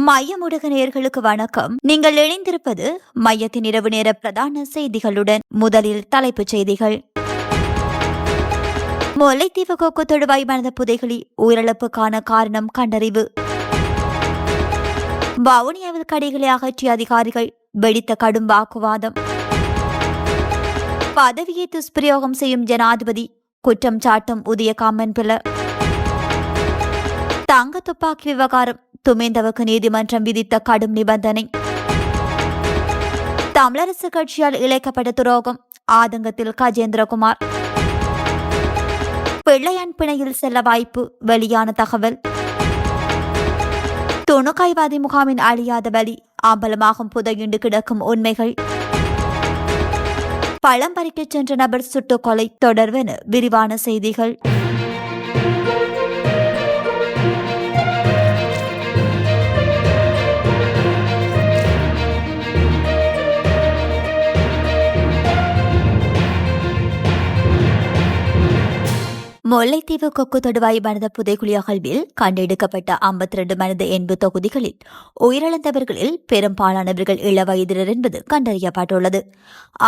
மையம் ஊடக நேயர்களுக்கு வணக்கம். நீங்கள் இணைந்திருப்பது மையத்தின் இரவு நேர பிரதான செய்திகளுடன். முதலில் தலைப்புச் செய்திகள். முல்லைத்தீவு கொக்கு தொடுவாய் மனித புதைகுழி உயிரிழப்புக்கான காரணம் கண்டறிவு. வவுனியாவில் கடைகளை அகற்றிய அதிகாரிகள், வெடித்த கடும் வாக்குவாதம். பதவியை துஷ்பிரயோகம் செய்யும் ஜனாதிபதி, குற்றம் சாட்டும் உதய காமன்பில. தங்க துப்பாக்கி விவகாரம், துமேந்தவுக்கு நீதிமன்றம் விதித்த கடும் நிபந்தனை. தமிழரசு கட்சியால் இழைக்கப்பட்ட துரோகம், ஆதங்கத்தில் கஜேந்திரகுமார். பிள்ளையான் பிணையில் செல்ல வாய்ப்பு, வெளியான தகவல். துணுக்காய்வாதி முகாமின் அழியாத பலி, அம்பலமாகும் புதையுண்டு கிடக்கும் உண்மைகள். பழம் பறிக்கச் சென்ற நபர் சுட்டுக் கொலை தொடர்வென விரிவான செய்திகள். முல்லைத்தீவு கொக்கு தொடுவாய் மனித புதைகுழி அகழ்வில் கண்டெடுக்கப்பட்ட 52 மனித எண்பு தொகுதிகளில் உயிரிழந்தவர்களில் பெரும்பாலானவர்கள் இளவயதினர் என்பது கண்டறியப்பட்டுள்ளது.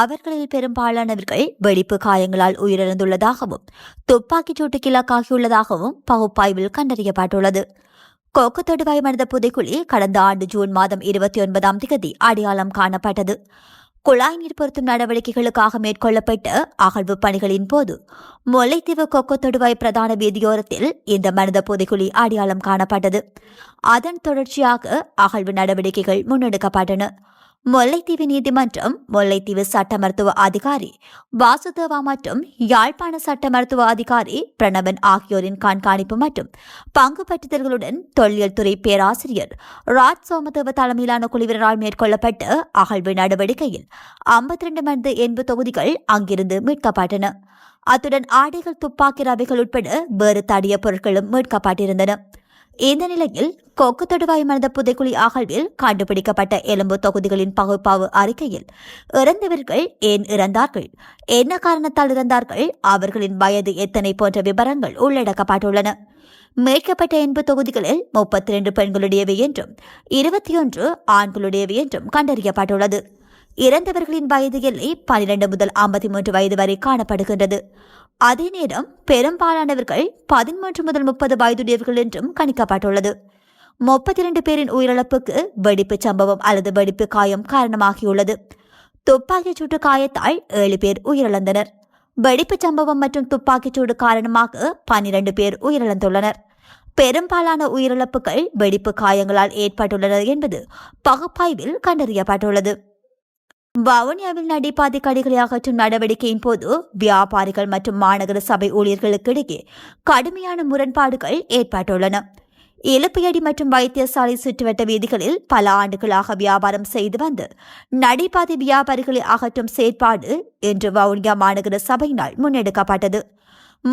அவர்களில் பெரும்பாலானவர்கள் வெடிப்பு காயங்களால் உயிரிழந்துள்ளதாகவும் துப்பாக்கிச் சூட்டுக்கு இலக்காகியுள்ளதாகவும் பகுப்பாய்வில் கண்டறியப்பட்டுள்ளது. கொக்கு தொடுவாய் மனித புதைகுழி கடந்த ஆண்டு ஜூன் மாதம் 29ஆம் தேதி அடையாளம் காணப்பட்டது. குழாய் நீர் பொருத்தும் நடவடிக்கைகளுக்காக மேற்கொள்ளப்பட்ட அகழ்வு பணிகளின் போது முல்லைத்தீவு கொக்கு தொடுவாய் பிரதான வீதியோரத்தில் இந்த மனித புதைகுழி அடையாளம் காணப்பட்டது. அதன் தொடர்ச்சியாக அகழ்வு நடவடிக்கைகள் முன்னெடுக்கப்பட்டன. முல்லைத்தீவு நீதிமன்றம், முல்லைத்தீவு சட்ட மருத்துவ அதிகாரி வாசுதேவா மற்றும் யாழ்ப்பாண சட்ட மருத்துவ அதிகாரி பிரணவன் ஆகியோரின் கண்காணிப்பு மற்றும் பங்கு பற்றுதல்களுடன் தொல்லியல் துறை பேராசிரியர் ராஜ் சோமதேவ தலைமையிலான குழுவினரால் மேற்கொள்ளப்பட்ட அகழ்வு நடவடிக்கையில் 52 மனித எண்பு தொகுதிகள் அங்கிருந்து மீட்கப்பட்டன. அத்துடன் ஆடைகள், துப்பாக்கி ரவைகள் உட்பட வேறு தடிய பொருட்களும் மீட்கப்பட்டிருந்தன. இந்த நிலையில் கொக்கு தொடுவாய் மனித புதைக்குழி அகழ்வில் கண்டுபிடிக்கப்பட்ட எலும்பு தொகுதிகளின் பகுப்பாய்வு அறிக்கையில் இறந்தவர்கள் ஏன் இறந்தார்கள், என்ன காரணத்தால் இறந்தார்கள், அவர்களின் வயது எத்தனை போன்ற விவரங்கள் உள்ளடக்கப்பட்டுள்ளன. மீட்கப்பட்ட எண்பு தொகுதிகளில் 32 பெண்களுடையவை என்றும் 21 ஆண்களுடையவை என்றும் கண்டறியப்பட்டுள்ளது. இறந்தவர்களின் வயது எல்லை 12 முதல் 53 வயது வரை காணப்படுகின்றது. அதே நேரம் பெரும்பாலானவர்கள் 13 முதல் 30 வயதுடையவர்கள் என்றும் கணிக்கப்பட்டுள்ளது. 32 பேரின் உயிரிழப்புக்கு வெடிப்பு சம்பவம் அல்லது வெடிப்பு காயம் காரணமாகியுள்ளது. துப்பாக்கிச் சூட்டு காயத்தால் 7 பேர் உயிரிழந்தனர். வெடிப்பு சம்பவம் மற்றும் துப்பாக்கிச் சூடு காரணமாக 12 பேர் உயிரிழந்துள்ளனர். பெரும்பாலான உயிரிழப்புகள் வெடிப்பு காயங்களால் ஏற்பட்டுள்ளன என்பது பகுப்பாய்வில் கண்டறியப்பட்டுள்ளது. வவுனியாவில் நடைபாதை கடைகளை அகற்றும் நடவடிக்கையின் போது வியாபாரிகள் மற்றும் மாநகர சபை ஊழியர்களுக்கிடையே கடுமையான முரண்பாடுகள் ஏற்பட்டுள்ளன. இலுப்பையடி மற்றும் வைத்தியசாலை சுற்றுவட்ட வீதிகளில் பல ஆண்டுகளாக வியாபாரம் செய்து வந்து நடைபாதை வியாபாரிகளை அகற்றும் செயற்பாடு இன்று வவுனியா மாநகர சபையினால் முன்னெடுக்கப்பட்டது.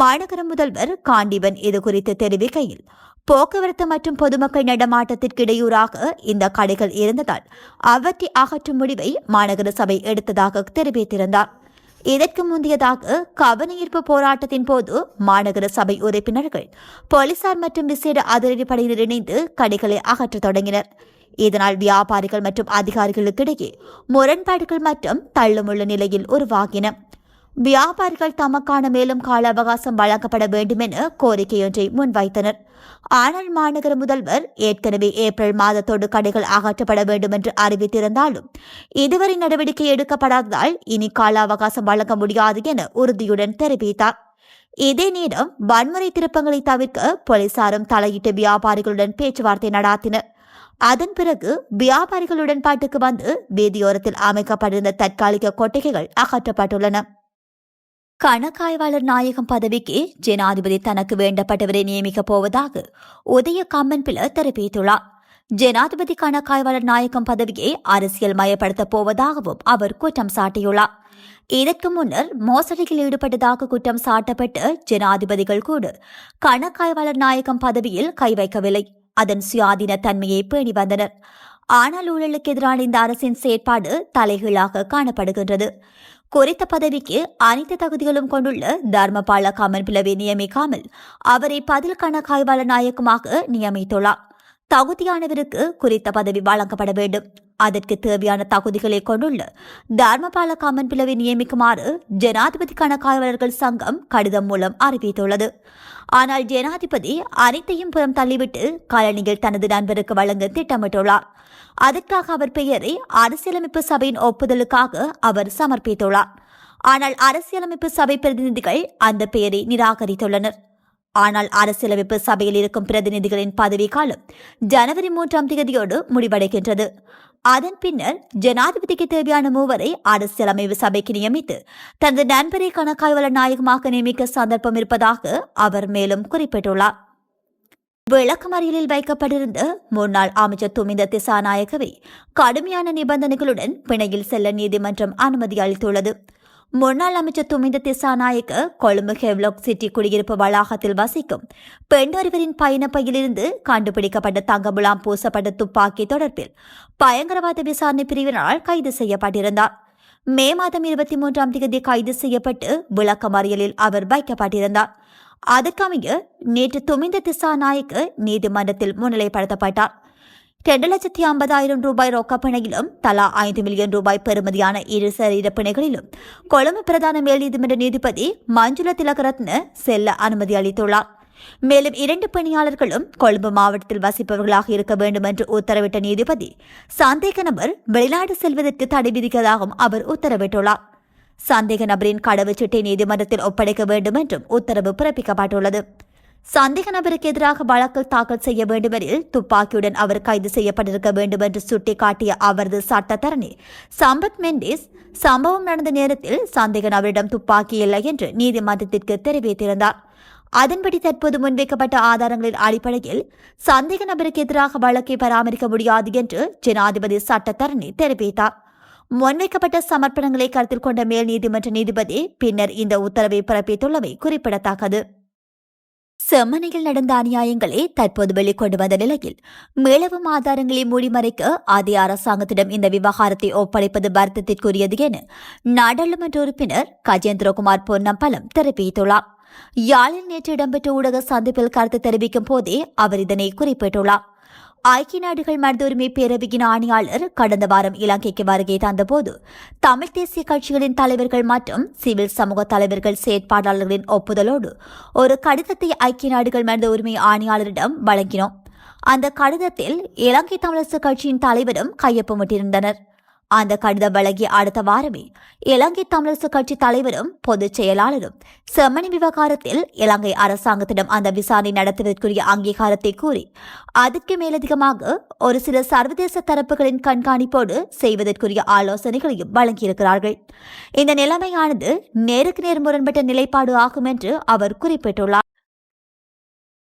மாநகர முதல்வர் காண்டீபன் இதுகுறித்து தெரிவிக்கையில், போக்குவரத்து மற்றும் பொதுமக்கள் நடமாட்டத்திற்கு இடையூறாக இந்த கடைகள் இருந்ததால் அவற்றை அகற்றும் முடிவை மாநகர சபை எடுத்ததாக தெரிவித்திருந்தார். இதற்கு முந்தையதாக கவனஈர்ப்பு போராட்டத்தின் போது மாநகர சபை உறுப்பினர்கள், போலீசார் மற்றும் விசேட அதிரடிப்படையினர் இணைந்து கடைகளை அகற்றத் தொடங்கினர். இதனால் வியாபாரிகள் மற்றும் அதிகாரிகளுக்கிடையே முரண்பாடுகள் மற்றும் தள்ளுமுள்ள நிலையில் உருவாகின. வியாபாரிகள் தமக்கான மேலும் கால அவகாசம் வழங்கப்பட வேண்டும் என கோரிக்கையொன்றை முன்வைத்தனர். ஆனால் மாநகர முதல்வர் ஏற்கனவே ஏப்ரல் மாதத்தோடு கடைகள் அகற்றப்பட வேண்டும் என்று அறிவித்திருந்தாலும் இதுவரை நடவடிக்கை எடுக்கப்படாததால் இனி கால அவகாசம் வழங்க முடியாது என உறுதியுடன் தெரிவித்தார். இதே நேரம் வன்முறை திருப்பங்களை தவிர்க்க போலீசாரும் தலையிட்டு வியாபாரிகளுடன் பேச்சுவார்த்தை நடாத்தினர். அதன் பிறகு வியாபாரிகள் உடன்பாட்டுக்கு வந்து வீதியோரத்தில் அமைக்கப்பட்டிருந்த தற்காலிக கொட்டகைகள் அகற்றப்பட்டுள்ளன. கணக்காய்வாளர் நாயகம் பதவிக்கு ஜனாதிபதி தனக்கு வேண்டப்பட்டவரை நியமிக்கப் போவதாக உதய காமன்பில தெரிவித்துள்ளார். ஜனாதிபதி கணக்காய்வாளர் நாயகம் பதவியை அரசியல் மயப்படுத்தப் போவதாகவும் அவர் குற்றம் சாட்டியுள்ளார். இதற்கு முன்னர் மோசடியில் ஈடுபட்டதாக குற்றம் சாட்டப்பட்ட ஜனாதிபதிகள் கூட கணக்காய்வாளர் நாயகம் பதவியில் கை வைக்கவில்லை. அதன் சுயாதீன தன்மையை பேணி வந்தனர். ஆனால் ஊழலுக்கு எதிரான இந்த அரசின் செயற்பாடு தலைகீழாக காணப்படுகின்றது. குறித்த பதவிக்கு அனைத்து தகுதிகளும் கொண்டுள்ள தர்மபால கமன்பிலவை நியமிக்காமல் அவரை பதில் கணக்காய்வாளர் நாயகமாக நியமித்துள்ளார். தகுதியானவருக்கு குறித்த பதவி வழங்கப்பட வேண்டும். அதற்கு தேவையான தகுதிகளை கொண்டுள்ள தர்மபால கமன்பிலவை நியமிக்குமாறு ஜனாதிபதி கணக்காய்வாளர்கள் சங்கம் கடிதம் மூலம் அறிவித்துள்ளது. ஆனால் ஜனாதிபதி அனைத்தையும் புறம் தள்ளிவிட்டு கலனியில் தனது நண்பருக்கு வழங்க திட்டமிட்டுள்ளார். அதற்காக அவர் பெயரை அரசியலமைப்பு சபையின் ஒப்புதலுக்காக அவர் சமர்ப்பித்துள்ளார். ஆனால் அரசியலமைப்பு சபை பிரதிநிதிகள் அந்த பெயரை நிராகரித்துள்ளனர். ஆனால் அரசியலமைப்பு சபையில் இருக்கும் பிரதிநிதிகளின் பதவி காலம் ஜனவரி 3ஆம் தேதியோடு முடிவடைகின்றது. அதன் பின்னர் ஜனாதிபதிக்கு தேவையான மூவரை அரசியலமைப்பு சபைக்கு நியமித்து தனது நண்பரை கணக்காய்வாளர் நாயகமாக நியமிக்க சந்தர்ப்பம் இருப்பதாக அவர் மேலும் குறிப்பிட்டுள்ளார். விளக்கமறியலில் வைக்கப்பட்டிருந்த முன்னாள் அமைச்சர் துமிந்த திசாநாயக்கவை கடுமையான நிபந்தனைகளுடன் பிணையில் செல்ல நீதிமன்றம் அனுமதி அளித்துள்ளது. முன்னாள் அமைச்சர் துமிந்த திசாநாயக்க கொழும்பு ஹெவ்லாக் சிட்டி குடியிருப்பு வளாகத்தில் வசிக்கும் பெண் ஒருவரின் பயணப்பையிலிருந்து கண்டுபிடிக்கப்பட்ட தங்கமுலாம் பூசப்பட்ட துப்பாக்கி தொடர்பில் பயங்கரவாத விசாரணை பிரிவினரால் கைது செய்யப்பட்டிருந்தார். மே மாதம் 23ஆம் தேதி கைது செய்யப்பட்டு விளக்கமறியலில் அவர் வைக்கப்பட்டிருந்தார். அதற்கமைய நேற்று துமிந்த திசாநாயக்க நீதிமன்றத்தில் முன்னிலைப்படுத்தப்பட்டார். 2,50,000 ரூபாய் ரொக்கப்பிணையிலும் தலா 5 மில்லியன் ரூபாய் பெறுமதியான இரு சரீர பிணைகளிலும் கொழும்பு பிரதான மேல் நீதிமன்ற நீதிபதி மஞ்சுள திலகரத்ன செல்ல அனுமதி அளித்துள்ளார். மேலும் 2 பணியாளர்களும் கொழும்பு மாவட்டத்தில் வசிப்பவர்களாக இருக்க வேண்டும் என்று உத்தரவிட்ட நீதிபதி சந்தேக நபர் வெளிநாடு செல்வதற்கு தடை விதிக்கதாகவும் அவர் உத்தரவிட்டுள்ளார். சந்தேக நபரின் கடவுச்சீட்டை நீதிமன்றத்தில் ஒப்படைக்க வேண்டும் என்றும் உத்தரவு பிறப்பிக்கப்பட்டுள்ளது. சந்தேக நபருக்கு எதிராக வழக்கு தாக்கல் செய்ய வேண்டுமெனில் துப்பாக்கியுடன் அவர் கைது செய்யப்பட்டிருக்க வேண்டும் என்று சுட்டிக்காட்டிய அவரது சட்டத்தரணி சம்பத் மெண்டிஸ் சம்பவம் நடந்த நேரத்தில் சந்தேக நபரிடம் துப்பாக்கி இல்லை என்று நீதிமன்றத்திற்கு தெரிவித்திருந்தார். அதன்படி தற்போது முன்வைக்கப்பட்ட ஆதாரங்களின் அடிப்படையில் சந்தேக நபருக்கு எதிராக வழக்கை பராமரிக்க முடியாது என்று ஜனாதிபதி சட்டத்தரணி தெரிவித்தார். முன்வைக்கப்பட்ட சமர்ப்பணங்களை கருத்தில் கொண்ட மேல் நீதிமன்ற நீதிபதி பின்னர் இந்த உத்தரவை பிறப்பித்துள்ளமை குறிப்பிடத்தக்கது. செம்மனையில் நடந்த அநியாயங்களை தற்போது வெளிக்கொண்டு வந்த நிலையில் மேலவும் ஆதாரங்களை மூடிமறைக்க அதே அரசாங்கத்திடம் இந்த விவகாரத்தை ஒப்படைப்பது வருத்தத்திற்குரியது என நாடாளுமன்ற உறுப்பினர் கஜேந்திரகுமார் பொன்னம்பலம் தெரிவித்துள்ளார். யாழில் நேற்று இடம்பெற்ற ஊடக சந்திப்பில் கருத்து தெரிவிக்கும் போதே அவர் இதனை குறிப்பிட்டுள்ளார். ஐக்கிய நாடுகள் மனித உரிமை பேரவையின் ஆணையாளர் கடந்த வாரம் இலங்கைக்கு வருகை தந்தபோது தமிழ் தேசிய கட்சிகளின் தலைவர்கள் மற்றும் சிவில் சமூக தலைவர்கள் செயற்பாட்டாளர்களின் ஒப்புதலோடு ஒரு கடிதத்தை ஐக்கிய நாடுகள் மனித உரிமை ஆணையாளரிடம் வழங்கினோம். அந்த கடிதத்தில் இலங்கை தமிழரசு கட்சியின் தலைவரும் கையொப்பமிட்டிருந்தனர். அந்த கடிதம் வழங்கிய அடுத்த வாரமே இலங்கை தமிழரசு கட்சி தலைவரும் பொதுச் செயலாளரும் செம்மணி விவகாரத்தில் இலங்கை அரசாங்கத்திடம் அந்த விசாரணை நடத்துவதற்குரிய அங்கீகாரத்தை கூறி அதற்கு மேலதிகமாக ஒரு சில சர்வதேச தரப்புகளின் கண்காணிப்போடு செய்வதற்குரிய ஆலோசனைகளையும் வழங்கியிருக்கிறார்கள். இந்த நிலைமையானது நேருக்கு நேர் முரண்பட்ட நிலைப்பாடு ஆகும் என்று அவர் குறிப்பிட்டுள்ளார்.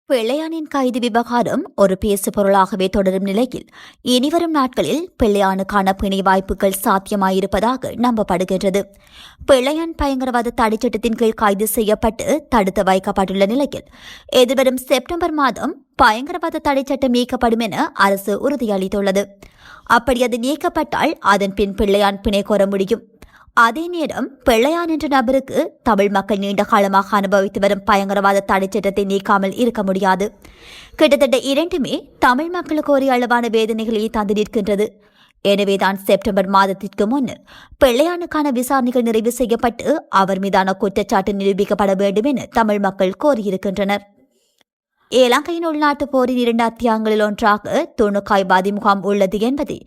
பிள்ளையானின் கைது விவகாரம் ஒரு பேசு பொருளாகவே தொடரும் நிலையில் இனிவரும் நாட்களில் பிள்ளையானுக்கான பிணை வாய்ப்புகள் சாத்தியமாயிருப்பதாக நம்பப்படுகின்றது. பிள்ளையான் பயங்கரவாத தடைச்சட்டத்தின் கீழ் கைது செய்யப்பட்டு தடுத்து வைக்கப்பட்டுள்ள நிலையில் எதிர்வரும் செப்டம்பர் மாதம் பயங்கரவாத தடைச்சட்டம் நீக்கப்படும் என அரசு உறுதியளித்துள்ளது. அப்படி அது நீக்கப்பட்டால் அதன் பின் பிள்ளையான் பிணை கோர முடியும். அதே நேரம் பிள்ளையான் என்ற நபருக்கு தமிழ் மக்கள் நீண்ட காலமாக அனுபவித்து வரும் பயங்கரவாத தடைச்சட்டத்தை நீக்காமல் இருக்க முடியாது. கிட்டத்தட்ட இரண்டுமே தமிழ் மக்களுக்கு ஒரு அளவான வேதனைகளை தந்து நிற்கின்றது. எனவேதான் செப்டம்பர் மாதத்திற்கு முன்னர் பிள்ளையானுக்கான விசாரணைகள் நிறைவு செய்யப்பட்டு அவர் மீதான குற்றச்சாட்டு நிரூபிக்கப்பட வேண்டும் என தமிழ் மக்கள் கோரியிருக்கின்றனர். இலங்கையின் உள்நாட்டு போரின் 2 அத்தியாயங்களில் ஒன்றாக துணுக்காய்வாதி முகாம் உள்ளது என்பதை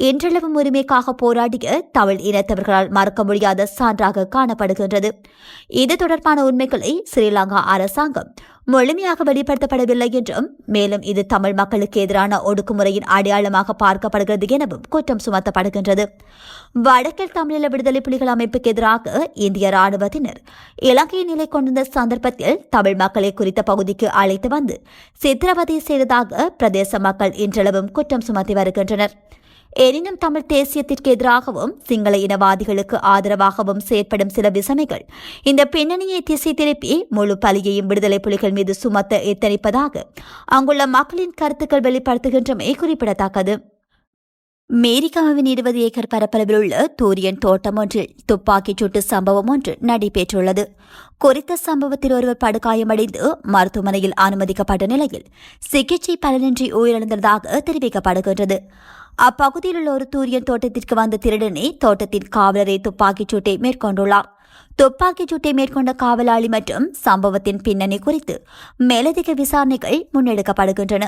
இன்றளவும் உரிமைக்காக போராடிய தமிழ் இனத்தவர்களால் மறக்க முடியாத சான்றாக காணப்படுகின்றது. இது தொடர்பான உண்மைகளை ஸ்ரீலங்கா அரசாங்கம் முழுமையாக வெளிப்படுத்தப்படவில்லை என்றும் மேலும் இது தமிழ் மக்களுக்கு எதிரான ஒடுக்குமுறையின் அடையாளமாக பார்க்கப்படுகிறது எனவும் குற்றம் சுமத்தப்படுகின்றது. வடக்கில் தமிழீழ விடுதலை புலிகள் அமைப்புக்கு எதிராக இந்திய ராணுவத்தினர் இலங்கையை நிலை கொண்டிருந்த சந்தர்ப்பத்தில் தமிழ் மக்களை குறித்த பகுதிக்கு அழைத்து வந்து சித்திரவதை செய்ததாக பிரதேச மக்கள் இன்றளவும் குற்றம் சுமத்தி வருகின்றனர். எனினும் தமிழ் தேசியத்திற்கு எதிராகவும் சிங்கள இனவாதிகளுக்கு ஆதரவாகவும் செயற்படும் சில விசனைகள் இந்த பின்னணியை திசை திருப்பி முழு பலியையும் விடுதலை புலிகள் மீது சுமத்த எத்தனிப்பதாக அங்குள்ள மக்களின் கருத்துக்கள் வெளிப்படுத்துகின்றமை குறிப்பிடத்தக்கது. மேரிகாவின் 20 ஏக்கர் பரப்பளவில் உள்ள தூரியன் தோட்டம் ஒன்றில் துப்பாக்கிச் சூட்டு சம்பவம் ஒன்று நடைபெற்றுள்ளது. குறித்த சம்பவத்தில் ஒருவர் படுகாயமடைந்து மருத்துவமனையில் அனுமதிக்கப்பட்ட நிலையில் சிகிச்சை பலனின்றி உயிரிழந்ததாக தெரிவிக்கப்படுகின்றது. அப்பகுதியில் உள்ள ஒரு தூரியன் தோட்டத்திற்கு வந்த திருடனே தோட்டத்தின் காவலரை துப்பாக்கிச் சூட்டை மேற்கொண்டுள்ளார். துப்பாக்கிச் சூட்டை மேற்கொண்ட காவலாளி மற்றும் சம்பவத்தின் பின்னணி குறித்து மேலதிக விசாரணைகள் முன்னெடுக்கப்படுகின்றன.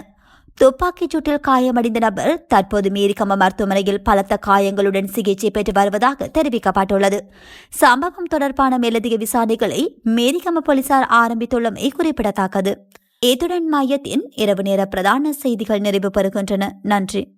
துப்பாக்கிச் சூட்டில் காயமடைந்த நபர் தற்போது மேரிகம மருத்துவமனையில் பலத்த காயங்களுடன் சிகிச்சை பெற்று வருவதாக தெரிவிக்கப்பட்டுள்ளது. சம்பவம் தொடர்பான மேலதிக விசாரணைகளை மேரிகம போலீசார் ஆரம்பித்துள்ளமை குறிப்பிடத்தக்கது. இத்துடன் மையத்தின் இரவு நேர பிரதான செய்திகள் நிறைவு பெறுகின்றன. நன்றி.